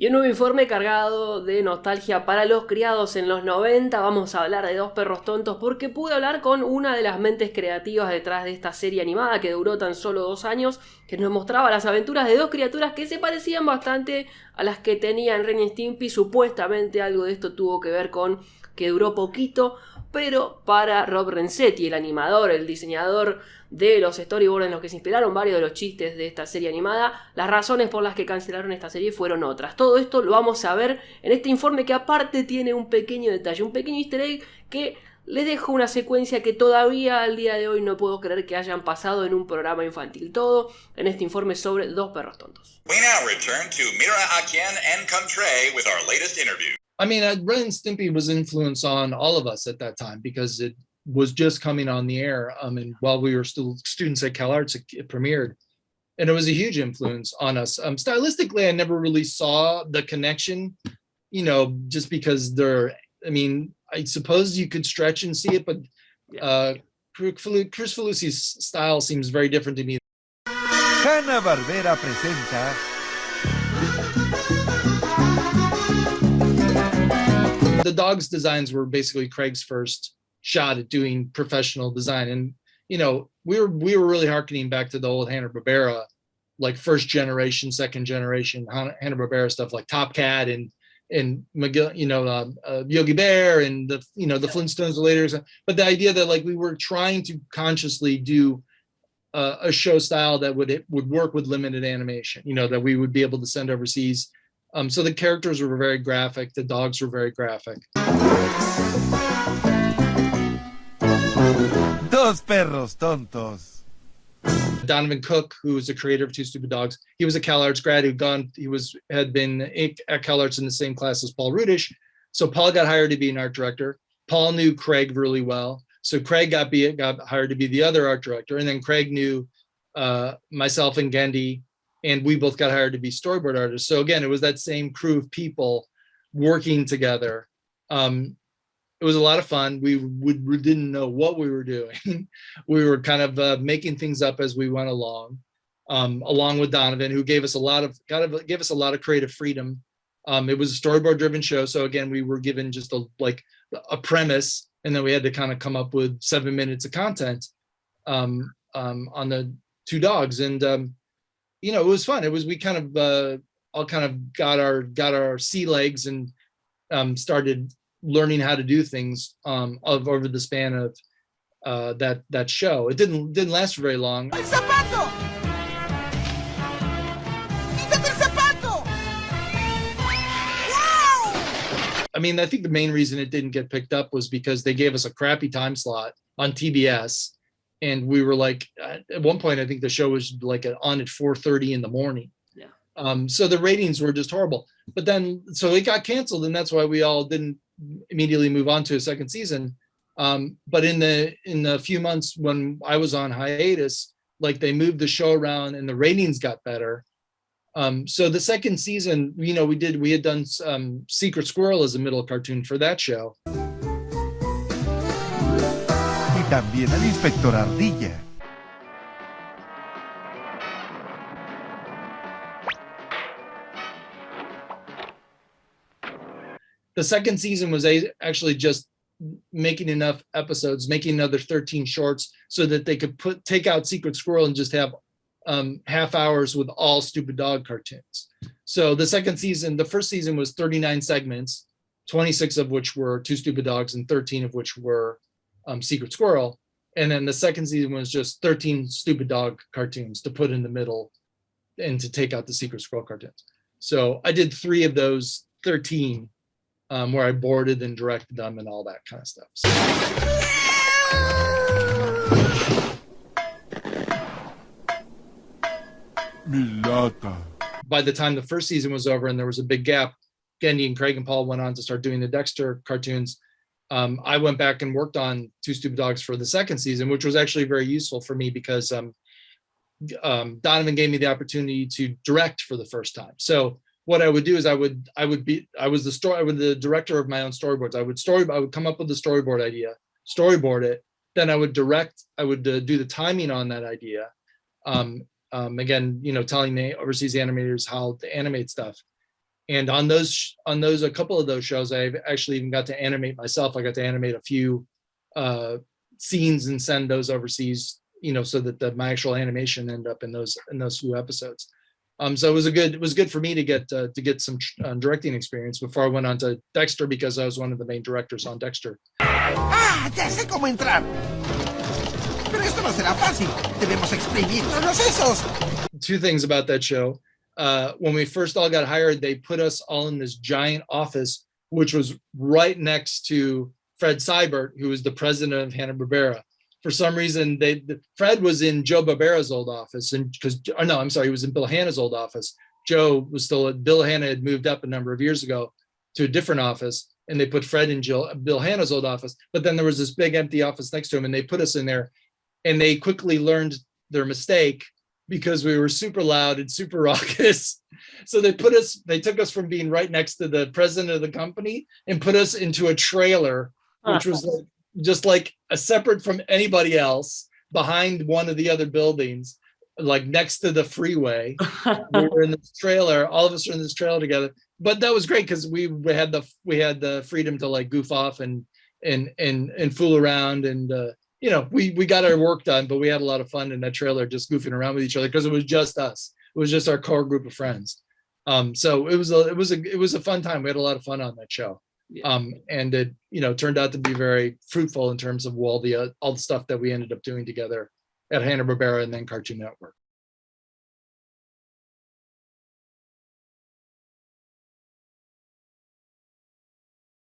Y un nuevo informe cargado de nostalgia para los criados en los 90. Vamos a hablar de Dos perros tontos porque pude hablar con una de las mentes creativas detrás de esta serie animada que duró tan solo 2 años, que nos mostraba las aventuras de dos criaturas que se parecían bastante a las que tenían Ren y Stimpy. Supuestamente algo de esto tuvo que ver con que duró poquito, pero para Rob Renzetti, el animador, el diseñador de los storyboards en los que se inspiraron varios de los chistes de esta serie animada, las razones por las que cancelaron esta serie fueron otras. Todo esto lo vamos a ver en este informe, que aparte tiene un pequeño detalle, un pequeño easter egg que les dejo una secuencia que todavía al día de hoy no puedo creer que hayan pasado en un programa infantil. Todo en este informe sobre Dos perros tontos. We now return to Mira Akien and Contre with our latest interview. I mean, Ren and Stimpy was influence on all of us at that time because it was just coming on the air. And while we were still students at Cal Arts, it premiered. And it was a huge influence on us. Stylistically, I never really saw the connection, you know, just because I mean, I suppose you could stretch and see it, but Chris Felucci's style seems very different to me. Hanna-Barbera presenta The dogs' designs were basically Craig's first shot at doing professional design. And, you know, we were really harkening back to the old Hanna-Barbera, like first generation, second generation Hanna-Barbera stuff like Top Cat and McGill, you know, Yogi Bear and the Flintstones later. But the idea that like we were trying to consciously do a show style that would work with limited animation, you know, that we would be able to send overseas. So the characters were very graphic. The dogs were very graphic. Dos perros tontos. Donovan Cook, who was the creator of Two Stupid Dogs, he was a Cal Arts grad had been at Cal Arts in the same class as Paul Rudish. So Paul got hired to be an art director. Paul knew Craig really well. So Craig got hired to be the other art director. And then Craig knew myself and Gendy, and we both got hired to be storyboard artists. So again, it was that same crew of people working together. It was a lot of fun. We didn't know what we were doing. We were kind of making things up as we went along with Donovan, who gave us a lot of creative freedom. It was a storyboard driven show. So again, we were given just a premise, and then we had to kind of come up with 7 minutes of content on the two dogs. And you know, it was fun. We kind of all kind of got our sea legs and started learning how to do things over the span of that show. It didn't last for very long. ¡El zapato! ¡Quítate el zapato! ¡Wow! I mean, I think the main reason it didn't get picked up was because they gave us a crappy time slot on TBS. And we were like, at one point, I think the show was like on at 4:30 in the morning. Yeah. So the ratings were just horrible. But then, so it got canceled, and that's why we all didn't immediately move on to a second season. But in the few months when I was on hiatus, like they moved the show around and the ratings got better. So the second season, you know, we had done Secret Squirrel as a middle cartoon for that show. También al inspector Ardilla. The second season was actually just making enough episodes, making another 13 shorts so that they could take out Secret Squirrel and just have half hours with all Stupid Dog cartoons. So the first season was 39 segments, 26 of which were Two Stupid Dogs and 13 of which were Secret Squirrel. And then the second season was just 13 Stupid Dog cartoons to put in the middle and to take out the Secret Squirrel cartoons. So I did 3 of those 13 where I boarded and directed them and all that kind of stuff. So. Milata. By the time the first season was over and there was a big gap, Gendy and Craig and Paul went on to start doing the Dexter cartoons. I went back and worked on Two Stupid Dogs for the second season, which was actually very useful for me because Donovan gave me the opportunity to direct for the first time. So what I would do is I was the director of my own storyboards. I would come up with the storyboard idea, storyboard it, then I would direct. I would do the timing on that idea. Again, you know, telling the overseas animators how to animate stuff. And on those, a couple of those shows, I actually even got to animate myself. I got to animate a few scenes and send those overseas, you know, so that my actual animation ended up in those few episodes. So it was good for me to get some directing experience before I went on to Dexter, because I was one of the main directors on Dexter. ¡Ah! ¡Ya sé cómo entrar! Pero esto no será fácil. Debemos exprimirnos los sesos. Two things about that show. When we first all got hired, they put us all in this giant office, which was right next to Fred Seibert, who was the president of Hanna-Barbera. For some reason, Fred was in Joe Barbera's old office, and he was in Bill Hanna's old office. Joe was still Bill Hanna had moved up a number of years ago to a different office, and they put Fred in Bill Hanna's old office. But then there was this big empty office next to him, and they put us in there, and they quickly learned their mistake because we were super loud and super raucous. So they took us from being right next to the president of the company and put us into a trailer, which was just like a separate from anybody else, behind one of the other buildings, like next to the freeway. We were in this trailer, all of us were in this trailer together. But that was great because we had the freedom to like goof off and fool around, and you know, we got our work done, but we had a lot of fun in that trailer just goofing around with each other because it was just us. It was just our core group of friends. So it was a fun time. We had a lot of fun on that show. Yeah. And it, you know, turned out to be very fruitful in terms of all the stuff that we ended up doing together at Hanna-Barbera and then Cartoon Network.